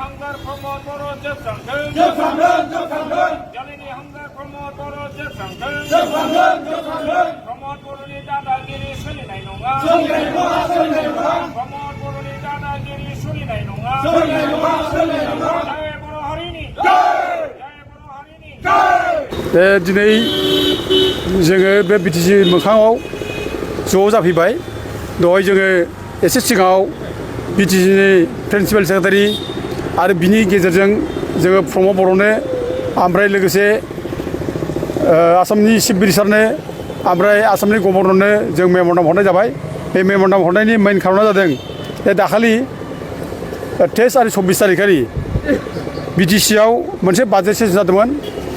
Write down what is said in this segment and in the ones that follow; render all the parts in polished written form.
hunger promote boro jefsangkel jalini hunger promote boro jefsangkel promote boro ni dadagiri solinai nonga promote boro ni dadagiri solinai nonga jai boro harini दिनै जोङो बे BTC मोखाङाव ज' जाफैबाय दहाय जोङो एसे सिगाङाव बिटिसिनि प्रिन्सिपाल सेक्रेटारि आरो बिनि गेजेरजों जोङो प्रमद बर'नो ओमफ्राय लोगोसे आसामनि चिफ मिनिस्टारनो ओमफ्राय आसामनि गभर्नरनो जों मेम'रेन्डाम हरनाय जाबाय बे मेम'रेन्डाम हरनायनि मेइन खारना जादों बे दाखालि 23 आरो 24 तारिखालि बिटिसिआव मोनसे बाजेट सेसन जादोंमोन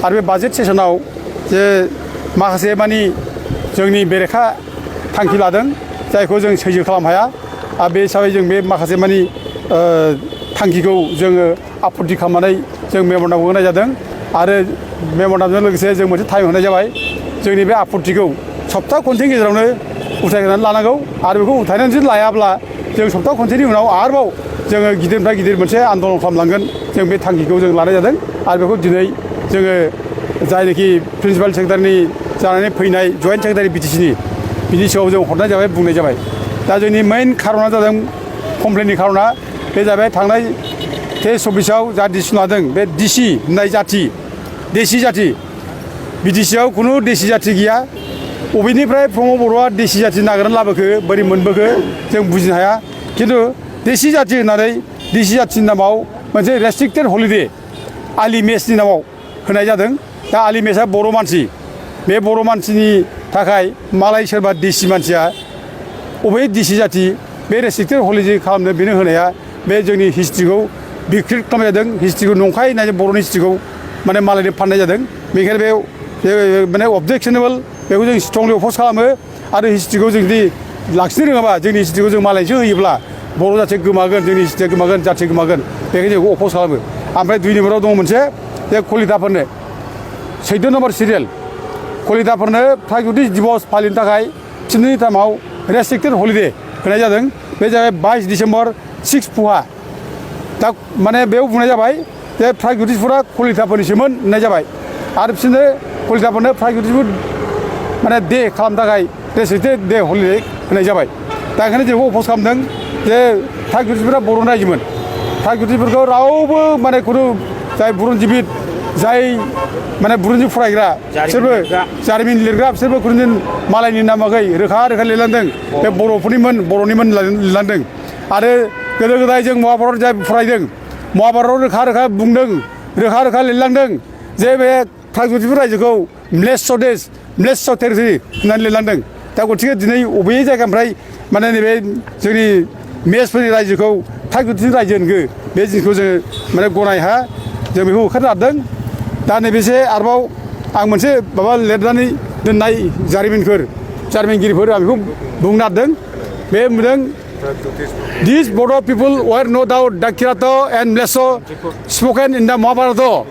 आरो बे बाजेट सेसनाव जे माखासे मानि जोंनि बेरेखा थांखि लादों जायखौ जों सैजो खालामनो हाया आरो बे हिसाबै जों बे माखासे मानि थांखिखौ जोङो आपत्ति खालामनानै जों मेम'रेन्डाम होनाय जादों आरो मेम'रेन्डामजों लोगोसे जों मोनसे टाइम होनाय जाबाय जोंनि बे आपत्तिखौ सप्ता खनसेनि गेजेरावनो उथायनानै लानांगौ आरो बेखौ उथायनानै जुदि लायाब्ला जों सप्ता खनसेनि उनाव आरोबाव जोङो गिदिरनिफ्राय गिदिर मोनसे आन्दलन खालामलांगोन जों बे थांखिखौ जों लानाय जादों आरो बेखौ दिनै जोङो जायनोखि प्रिन्सिपाल सेक्रेटारिनि जानानै फैनाय जइन्ट सेक्रेटारि बिटिसिनि बिनि सायाव जों हरनाय जाबाय बुंनाय जाबाय दा जोंनि मेइन खारना जादों कमप्लेननि खारना बे जाबाय थांनाय 23-24 जा डिसिसन लादों बे डिसि होननाय जाथि देसि जाथि बिटिसिआव खुनु देसि जाथि गैया बबेनिफ्राय प्रमद बर'आ देसि जाथि नागिरनानै लाबोखो बोरै मोनबोखो जों बुजिनो हाया खिन्थु देसि जाथि होननानै देसि जाथिनि नामाव मोनसे रेस्ट्रिक्टेड हलिडे आलि मेसनि नामाव होनाय जादों दा आलि मेसआ बर' मानसि बे बर' मानसिनि थाखाय मालाय सोरबा देसि मानसिया बबे देसि जाथि बे रेस्ट्रिक्टेड हलिडे खालामनो बेनो होनाया बे जोंनि हिस्ट्रिखौ बिक्रिट खालामनाय जादों हिस्ट्रिखौ नंखाय होननानै बर'नि हिस्ट्रिखौ माने मालायनो फाननाय जादों बेनिखायनो बे माने अबजेक्सनेबल बेखौ जों स्ट्रंलि अपोज खालामो आरो हिस्ट्रिखौ जों जुदि लाखिनो रोङाबा जोंनि हिस्ट्रिखौ जों मालायसो होयोब्ला बर' जाथिया गोमागोन जोंनि हिस्ट्रिया गोमागोन जाथिया गोमागोन बेखायनो जों अपोज खालामो ओमफ्राय 2 नम्बराव दङ मोनसे बे कलिताफोरनो 14 नम्बर सिरियाल कलिताफोरनो प्रागज्य'तिक दिबस फालिनो थाखाय बिसोरनि टाइमाव रेस्ट्रिक्टेड हलिडे होनाय जादों बे जाबाय 22 डिसेम्बर 6 पुहा दा माने बेयाव बुंनाय जाबाय जे प्रागज्य'तिकफोरा कलिताफोरनिसोमोन होननाय जाबाय आरो बिसोरनो कलिताफोरनो प्रागज्य'तिकफोर माने दे खालामनो थाखाय रेस्ट्रिक्टेड दे हलिडे होनाय जाबाय दा ओंखायनो जों अपोज खालामदों जे प्रागज्य'तिकफोरा बर' रायजोमोन प्रागज्य'तिकफोरखौ रावबो माने खुनु जाय बुरनजिबि जाय माने बुरनजि फरायग्रा बिसोरबो जारिमिन लिरग्रा बिसोरबो खुनु मालायनि नामाखै रोखा रोखा लिरलांदों बे बर'निमोन लिरलांदों आरो गोदो गोदाय जों महाभारत जाय फरायदों महाभारतआव रोखा रोखा बुंदों रोखा रोखा लिरलांदों जे बे प्रागज्य'तिकफोर रायजोखौ म्लेच्छ देश म्लेच्छ टेरिटरि होननानै लिरलांदों दा गतिके दिनै बबे जायगानिफ्राय माने नैबे जोंनि मेसफोरनि रायजोखौ प्रागज्य'तिक रायजो होनगो बे जिनिसखौ जोङो माने गनाय हाया जों बेखौ होखारनो नागिरदों दा नैबेसे आरोबाव आं मोनसे माबा लिरनानै दोननाय जारिमिनगिरिफोर आं बेखौ बुंनो नागिरदों बे बुंदों These Bodo people were no doubt Dakirato and Mlesso spoken in the Mahabharata.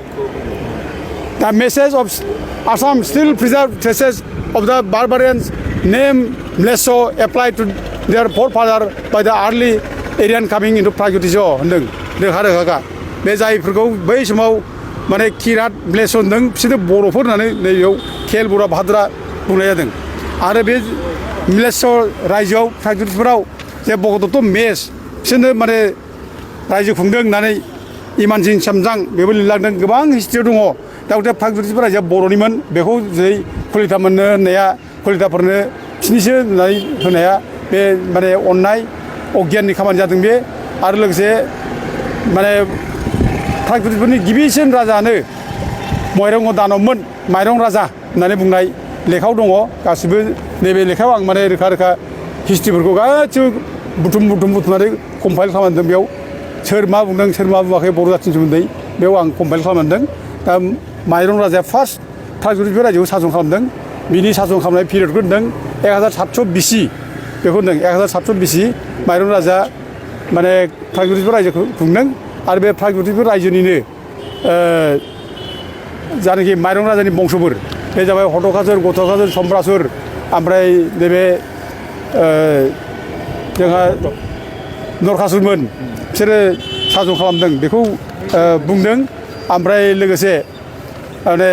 The message of Assam still preserved traces of the barbarians name Mlesso applied to their forefather by the early Aryan coming into Pragyutism होनदों रोखा रोखा बे जायफोरखौ बै समाव माने किरात म्लेच्छ होनदों बिसोरो बर'फोर होननानै नैबेयाव खेल बर' भाद्रा बुंनाय जादों आरो बे म्लेच्छ रायजोआव प्रागज्य'तिकफोराव जे भगदत्त मेस बिसोरनो माने रायजो खुंदों होननानै इमानसिं सामजां बेबो लिरलांदों गोबां हिस्ट्रियाव दङ दा गथे प्रागज्य'तिकफोर रायजोआ बर'निमोन बेखौ जेरै कलितामोननो होननाया कलिताफोरनो बिसोरनिसो होननानै होनाया बे माने अननाय अगियाननि खामानि जादों बे आरो लोगोसे माने प्रागज्य'तिकफोरनि गिबिसिन राजानो माइरं दानबमोन माइरं राजा होननानै बुंनाय लेखायाव दङ गासिबो नैबे लेखायाव आं माने रोखा रोखा हिस्ट्रिफोरखौ गासिबो बुथुमनानै कम्पाइल खालामदों बेयाव सोर मा बुंदों सोर मा बुङाखै बर' जाथिनि सोमोन्दै बेयाव आं कम्पाइल खालामदों दा माइरं राजाया फार्स्ट प्रागज्य'तिक रायजोखौ सासन खालामदों बिनि सासन खालामनाय पिरियडखौ होनदों 1700 बिसि बेखौ होनदों 1700 बिसि माइरं राजा माने प्रागज्य'तिक रायजोखौ खुंदों आरो बे प्रागज्य'तिक रायजोनिनो जानाखि माइरं राजानि बंसफोर बे जाबाय हटकासुर गटकासुर सम्रासुर ओमफ्राय नैबे जोंहा नरकासुरमोन बिसोरो सासन खालामदों बेखौ बुंदों ओमफ्राय लोगोसे माने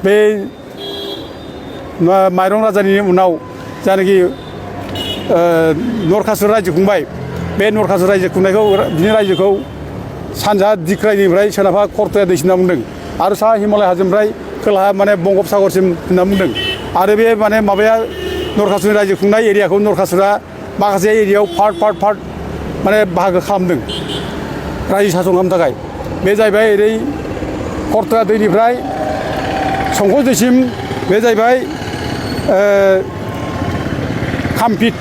बे माइरं राजानि उनाव जानाखि नरखासुर रायजो खुंबाय बे नरखासुर रायजो खुंनायखौ बिनि रायजोखौ सानजा दिख्रायनिफ्राय सोनाबहा खरथया दैसिम होनना बुंदों आरो साहा हिमालय हाजोनिफ्राय खोलाहा माने बंगोपसागरसिम होनना बुंदों आरो बे माने माबाया नरखासुरनि रायजो खुंनाय एरियाखौ नरखासुरा माखासे एरियायाव पार्ट माने बाहागो खालामदों रायजो सासन खालामनो थाखाय बे जाहैबाय ओरै खरथया दैनिफ्राय संकस दैसिम बे जाहैबाय कामपिट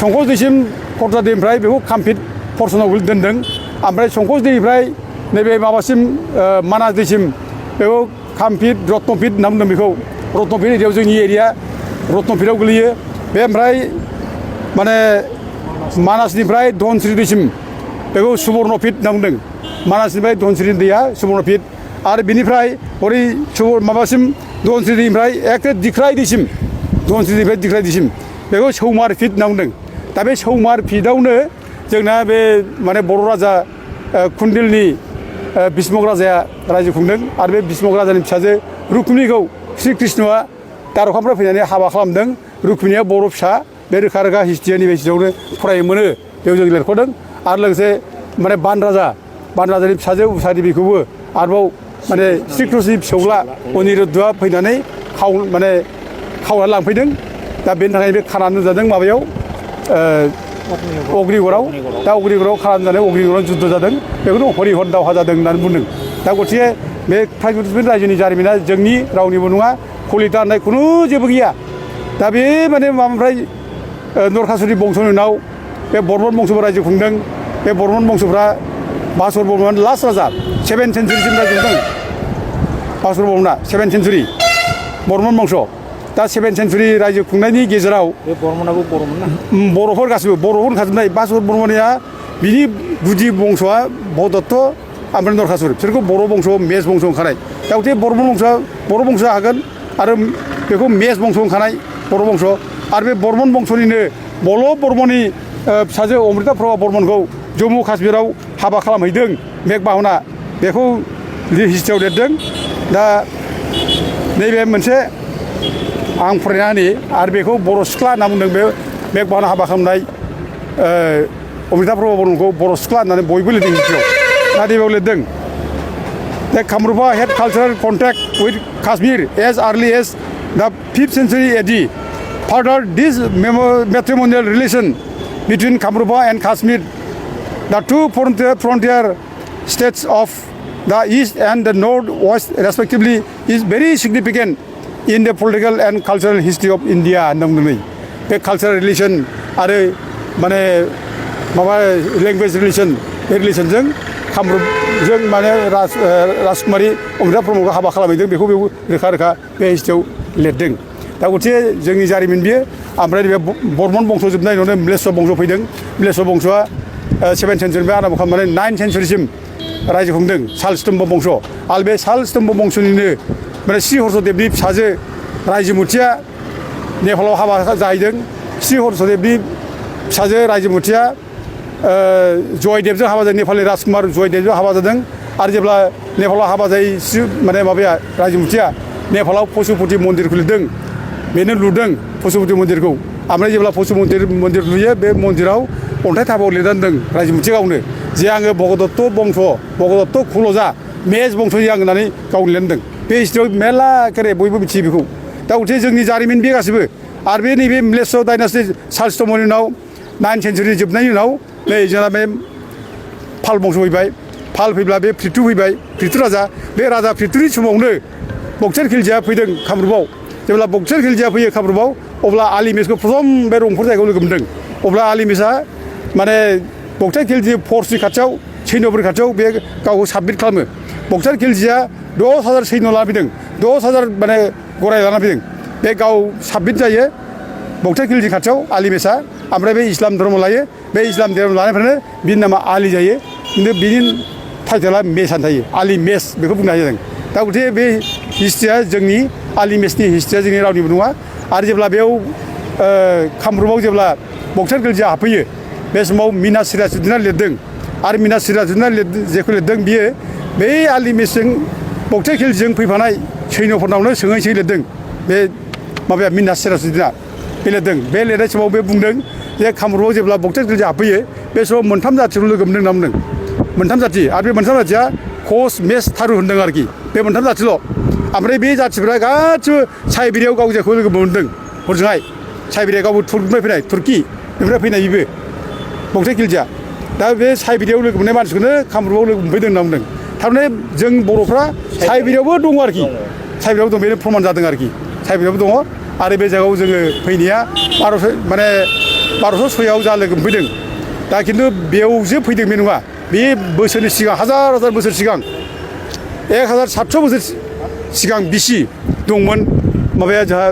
संकस दैसिम खरथया दैनिफ्राय बेखौ कामपिट पर्सनाव दोनदों ओमफ्राय संकस दैनिफ्राय नैबे माबासिम मानास दैसिम बेखौ कामपिट रत्नपिट होनना बुंदों बेखौ रत्नपिट एरियायाव जोंनि एरिया रत्नपिटआव गोलैयो बे ओमफ्राय माने मानासनिफ्राय धनस्रि दैसिम बेखौ सुवर्णपिट होनना बुंदों मानासनिफ्राय धनस्रि दैया सुवर्णपिट आरो बिनिफ्राय हरै माबासिम धनस्रि दैनिफ्राय एखे दिख्राय दैसिम धनस्रि दैनिफ्राय दिख्राय दैसिम बेखौ सौमार फिट होनना बुंदों दा बे सौमार फिटआवनो जोंना बे माने बर' राजा कुन्दिलनि भीष्मक राजाया रायजो खुंदों आरो बे भीष्मक राजानि फिसाजो रुक्मिनिखौ श्री कृष्णआ दारखानिफ्राय फैनानै हाबा खालामदों रुक्मिनिया बर' फिसा बे रोखा रोखा हिस्ट्रिनि बेसिसावनो फरायनो मोनो बेयाव जों लिरख'दों आरो लोगोसे माने बान राजानि फिसाजो उषा देबीखौबो आरोबाव माने श्री कृष्णनि फिसौला अनिरुद्धआ फैनानै खावनानै लांफैदों दा बेनि थाखाय बे खानानै दोनजादों माबायाव अग्निगड़आव दा अग्निगड़आव खालामनानै अग्निगड़आव जुद्ध जादों बेखौनो हरिहर दावहा जादों होननानै बुंदों दा गतिके बे प्रागज्योतिषपुर रायजोनि जारिमिना जोंनि रावनिबो नङा कलिता होननाय खुनु जेबो गैया दा बे माने माबानिफ्राय नरखासुरनि बंस'नि उनाव बे बर्मन बंस'फोरा रायजो खुंदों बे बर्मन बंस'फ्रा बासर बर्मन लास्ट राजा 7 सेन्चुरिसिम रायजो खुंदों बासर बर्मना 7 सेन्चुरि बर्मन बंस' दा 7 सेन्चुरि रायजो खुंनायनि गेजेराव बे बर्मनाबो बर'मोन ना बर'फोर गासिबो बर'फोर खाजोबनाय बासर बर्मनिया बिनि गुदि बंस'आ भदत्त ओमफ्राय नरखासुर बिसोरखौ बर' बंस' मेस बंस' ओंखारनाय दा गतिके बर' बंस'आ हागोन आरो बेखौ मेस बंस' ओंखारनाय बर' बंस' आरो बे बर्मन बंस'निनो बल्लभ बर्मननि फिसाजो अमृता प्रभा बर्मनखौ जम्मु काश्मीराव हाबा खालामहैदों मेघबाहना बेखौ हिस्ट्रियाव लिरदों दा नैबे मोनसे आं फरायना होनि आरो बेखौ बर' सिख्ला होनना बुंदों बे मेघबाहना हाबा खालामनाय अमृता प्रभा बर्मनखौ बर' सिख्ला होननानै बयबो लिरदों हिस्ट्रियाव दा नैबेयाव लिरदों the Kamarupa had cultural contact with Kashmir as early as the 5th century AD further this matrimonial relation between Kamrupa and Kashmir, the two frontier states of the east and the northwest respectively, is very significant in the political and cultural history of India. The cultural relation आरो माने माबा language relation बे रिलेशनजों कामरुपजों माने राजकुमारी अमृता प्रभुखौ हाबा खालामहैदों बेखौ रोखा रोखा बे हिस्ट्रियाव लिरदों दा गतिके जोंनि जारिमिन बियो ओमफ्राय बे बर्मन बंस' जोबनाय उनावनो म्लेच्छ बंस' फैदों म्लेच्छ बंस'आ 7 सेन्चुरिनिफ्राय आराम्भ खालामनानै 9 सेन्चुरिसिम रायजो खुंदों शालस्तम्भ बंस' आरो बे शालस्तम्भ बंस'निनो माने श्री हर्षदेबनि फिसाजो रायजोमुथिया नेपालाव हाबा जाहैदों श्री हर्षदेबनि फिसाजो रायजोमुथिया जयदेबजों हाबा जादों नेपालनि राजकुमार जयदेबजों हाबा जादों आरो जेब्ला नेपालाव हाबा जायो माने माबाया रायजोमुथिया नेपालाव पशुपति मन्दिरखौ लुदों बेनो लुदों पशुपति मन्दिरखौ ओमफ्राय जेब्ला पशुपति मन्दिर लुयो बे मन्दिराव अन्थाइ थाबाव लिरनानै दों रायजोमुथिया गावनो जे आङो भगदत्त बंस' भगदत्त खुलजा मेस बंस'नि आं होननानै गावनो लिरदों बे हिस्ट्रियाव मेरला केरे बयबो मिथियो बेखौ दा गतिके जोंनि जारिमिन बे गासिबो आरो बे नैबे म्लेच्छ डाइनास्टि शालस्तम्भनि उनाव 9 सेन्चुरि जोबनायनि उनाव नै जोंना बे पाल बंस' फैबाय पाल फैब्ला बे पृथु फैबाय पृथु राजा बे राजा पृथुनि समावनो बक्सार खिलजिया फैदों कामरुपआव जेब्ला बक्सार खिलजिया फैयो कामरुपआव अब्ला आली मेसखौ प्रथम बे रंफोर जायगायाव लोगो मोन्दों अब्ला आली मेसआ माने बक्सार खिलजि फर्सनि खाथियाव सैन्यफोरनि खाथियाव बे गावखौ साबमिट खालामो बक्सार खिलजिया 10,000 सैन्य लाना फैदों 10,000 माने गराय लाना फैदों बे गाव साबमिट जायो बक्सार खिलजि खाथियाव आली मेसआ ओमफ्राय बे इस्लाम धर्म लायो बे इस्लाम धर्म लानायनिफ्रायनो बिनि नामा आली जायो खिन्थु बिनि टाइटेला मेसआनो थायो आली मेस बेखौ बुंनाय जादों दा गतिके बे हिस्ट्रिया जोंनि आली मेसनि हिस्ट्रिया जोंनि रावनिबो नङा आरो जेब्ला बेयाव कामरुपआव जेब्ला बक्सार खिलजिया हाबफैयो बे समाव मिना सिराजुद्दिना लिरदों आरो मिना सिराजुद्दिना जेखौ लिरदों बियो बे आलि मेसें बक्सार खिलजों फैफानाय सैन्यफोरनावनो सोङै सोङै लिरदों बे माबाया मिना सिराजुद्दिना बे लिरदों बे लिरनाय समाव बे बुंदों जे कामरुपाव जेब्ला बक्सार खिलजों हाबफैयो बे समाव मोनथाम जाथिखौ लोगो मोनदों होनना बुंदों मोनथाम जाथि आरो बे मोनथाम जाथिया कच मेस थारु होनदों आरोखि बे मोनथाम जाथिल' ओमफ्राय बे जाथिफ्रा गासिबो साइबेरियाव गावजाखौ लोगो मोनदों हरजोंहाय साइबेरिया गावबो तुर्कनिफ्राय फैनाय तुर्की बेनिफ्राय फैनाय बेबो बक्सार खिलजिया दा बे साइबेरियाव लोगो मोननाय मानसिखौनो कामरुपाव लोगो मोनफैदों होनना बुंदों थारमाने जों बर'फ्रा साइबेरियावबो दङ आरोखि साइबेरियावबो दं बेनो प्रमान जादों आरोखि साइबेरियावबो दङ आरो बे जायगायाव जोङो फैनाया 1206आव जा लोगो मोनफैदों दा खिन्थु बेयावसो फैदों बे नङा बे बोसोरनि सिगां हाजार हाजार बोसोर सिगां 1700 बोसोर सिगां बिसि दंमोन माबाया जोंहा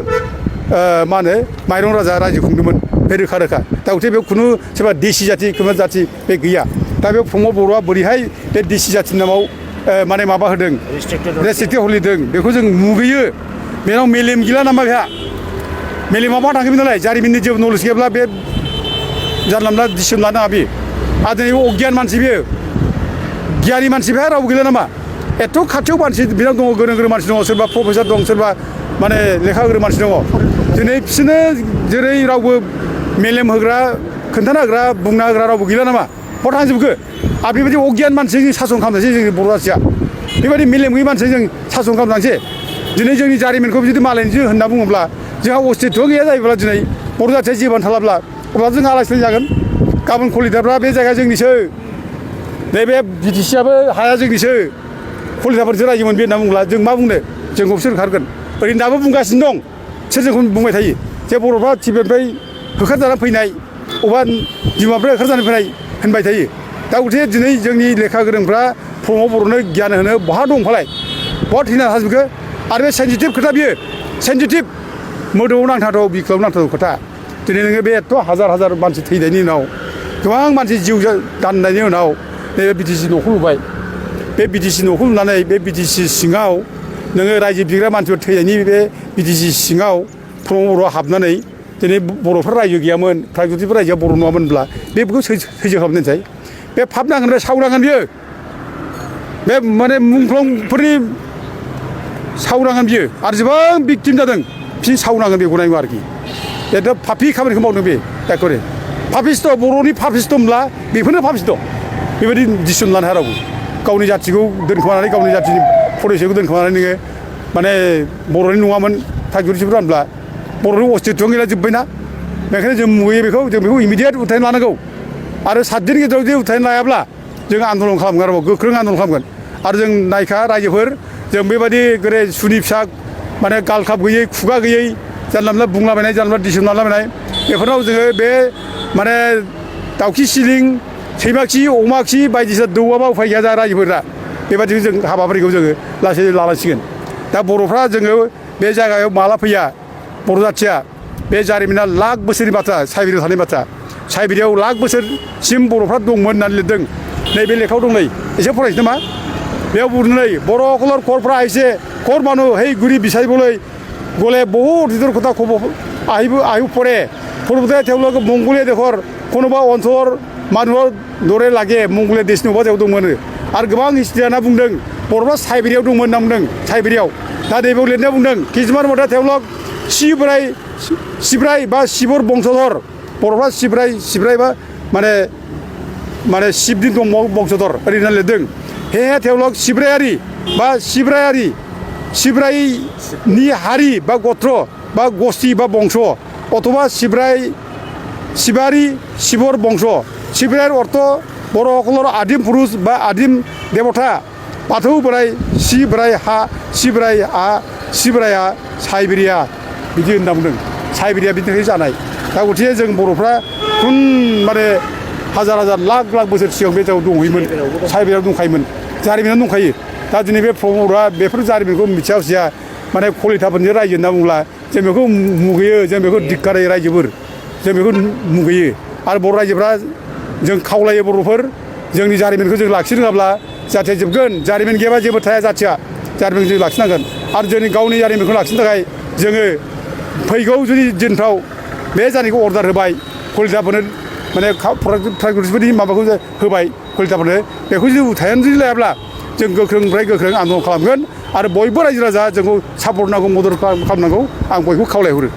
मा होनो माइरं राजा रायजो खुंदोंमोन बे रोखा रोखा दा गथे बेयाव खुनु सोरबा देसि जाथि खोमा जाथि बे गैया दा बेयाव प्रमद बर'आ बोरैहाय बे देसि जाथिनि नामाव माने माबा होदों रेस्ट्रिक्टेड हलिदों बेखौ जों मुगैयो बेनाव मेलेम गैला नामा बेहा मेलेमा मा थांखोमोन नालाय जारिमिननि जेबो नलेज गैयाब्ला बे जानला मोनला डिसिसन लानो नाङा बे आरो दिनै अगियान मानसि बेयो गियानि मानसि बेहा रावबो गैला नामा एथ' खाथियाव मानसि बिनाव दङ गोरों गोरों मानसि दङ सोरबा प्रफेसार दं सोरबा माने लेखा गोरों मानसि दङ दिनै बिसोरनो जेरै रावबो मेलेम होग्रा खोन्थाना होग्रा बुंना होग्रा रावबो गैला नामा बहा थांजोबखो आरो बेबायदि अगियान मानसिजों सासन खालामनोसै जोंनि बर' जाथिया बेबायदि मेलेम गैयै मानसिजों सासन खालामनोसै दिनै जोंनि जारिमिनखौ जुदि मालायनिसो होनना बुङोब्ला जोंहा अस्तित्व गैया जायोब्ला दिनै बर' जाथिया जिबान थालाब्ला अब्ला जों आलाय सिलाय जागोन गाबोन कलिताफ्रा बे जायगाया जोंनिसो नैबे बिटिसिआबो हाया जोंनिसो कलिताफोरसो रायजोमोन बे होनना बुङोब्ला जों मा बुंनो जोंखौ सोर होखारगोन ओरैनो दाबो बुंगासिनो दं सोर जोंखौ बुंबाय थायो जे बर'फ्रा तिबेटनिफ्राय होखारजानानै फैनाय अबा बिमानिफ्राय होखारजानानै फैनाय होनबाय थायो दा गथे दिनै जोंनि लेखा गोरोंफ्रा प्रमद बर'नो गियान होनो बहा दं फालाय बहा थैना थाजोबखो आरो बे सेन्सिटिभ खोथा बियो सेन्सिटिभ मोदोमाव नांथावथाव बिखायाव नांथावथाव खोथा दिनै नोङो बे एथ' हाजार हाजार मानसि थैनायनि उनाव गोबां मानसि जिउ दाननायनि उनाव नैबे बिटिसि न'खौ लुबाय बे बिटिसि न'खौ लुनानै बे बिटिसि सिङाव नोङो रायजो बिग्रा मानसिफोर थैनायनि बे बिटिसि सिङाव प्रमद बर'आ हाबनानै दिनै बर'फ्रा रायजो गैयामोन प्रागज्यतिफोर रायजोआ बर' नङामोनब्ला बेखौ सैजो खालामनोसै बे फाबनांगोन बे सावनांगोन बियो बे माने मुंख्लंफोरनि सावनांगोन बियो आरो जेसेबां भिक्टिम जादों बिसोर सावनांगोन बेखौ नायगौ आरोखि एकदम पापि खामानिखौ मावदों बे एखरे पापिस्ट' बर'नि पापिस्ट' होनब्ला बेफोरनो पापिस्ट' बेबायदि डिसिसन लानो हाया रावबो गावनि जाथिखौ दोनखोमानानै गावनि जाथिनि फरिचयखौ दोनखोमानानै नोङो माने बर'नि नङामोन प्रागज्यतिफोर होनब्ला बर'नि अस्तित्व गैला जोब्बायना बेखायनो जों मुगैयो बेखौ इमिडियेट उथायनो लानांगौ आरो 7 दिननि गेजेराव जुदि उथायनो लायाब्ला जों आन्दलन खालामगोन आरोबाव गोख्रों आन्दलन खालामगोन आरो जों नायखा रायजोफोर जों बेबायदि गोरे सुनि फिसा माने गालखाब गैयै खुगा गैयै जानला मोनला बुंलाबायनाय जानला मोनला डिसिसन लालाबायनाय बेफोरनाव जोङो बे माने दाउखि सिलिं सैमा खि अमा खि बायदिसिना दौवाबा उफाय गैया जा रायजोफोरा बेबायदिनो जों हाबाफारिखौ जोङो लासै लालांसिगोन दा बर'फ्रा जोङो बे जायगायाव माला फैया बर' जाथिया बे जारिमिना लाख बोसोरनि बाथ्रा साइबेरियाव थानाय बाथ्रा साइबेरियाव लाख बोसोरसिम बर'फ्रा दंमोन होननानै लिरदों नैबे लेखायाव दं नै एसे फरायसै नामा बेयाव बुंदों नै बर' कलर करफ्रा आइसे कर मानु हेই গুৰি বিচাৰিবলৈ গ'লে বহুত হৃদয়ৰ কথা ক'ব আহিব পৰে পূৰ্বতে তেওঁলোকে মংগোলীয় দেশৰ কোনোবা অঞ্চলৰ মানুহৰ দৰে লাগে মংগোলীয় देश नङाबा जेराव दंमोन आरो गोबां हिस्ट्रियाना बुंदों बर'फ्रा साइबेरियाव दंमोन होनना बुंदों साइबेरियाव दा नैबेयाव लिरनाया बुंदों किसुमान मथे তেওঁলোক सिब्राय बा सिबर बंशधर बर'फ्रा सिब्राय बा माने शिबनि दं बंशधर ओरैनो लिरदों हे তেওঁলোক सिब्रायारि बा सिब्रायनि हारि बा गत्र बा गस्थि बा बंश अथवा शिबारि शिबर बंश सिब्रायर अर्थ बर'সকলৰ आदिम पुरुष बा आदिम देवता बाथौ बोराय सिब्राया साइबेरिया बिदि होनना बुंदों साइबेरिया बिनिफ्राय जानाय दा गथिखे जों बर'फ्रा खुन माने हाजार लाख बोसोर सिगां बे जायगायाव दंहैयोमोन साइबेरियाव दंखायोमोन जारिमिनाव दंखायो दा दिनै बे प्रमदआ बेफोर जारिमिनखौ मिथिया हसिया माने कलिताफोरनि रायजो होनना बुङोब्ला जों बेखौ मुगैयो जों बेखौ धिक्कारो रायजोफोर जों बेखौ मुगैयो आरो बर' रायजोफ्रा जों खावलायो बर'फोर जोंनि जारिमिनखौ जों लाखिनो रोङाब्ला जाहाथे जोबगोन जारिमिन गैयाबा जेबो थाया जाथिया जारिमिनखौ जों लाखिनांगोन आरो जोंनि गावनि जारिमिनखौ लाखिनो थाखाय जोङो फैगौ जुदि दिनफ्राव बे जानायखौ अर्डार होबाय कलिताफोरनो माने प्राइभेटफोरनि माबाखौ होबाय कलिताफोरनो बेखौ जुदि उथायनानै जुदि लायाब्ला जों गोख्रोंनिफ्राय गोख्रों आन्दलन खालामगोन आरो बयबो रायजो राजा जोंखौ सापर्ट नांगौ मदद खालामनांगौ आं बयखौबो खावलायहरो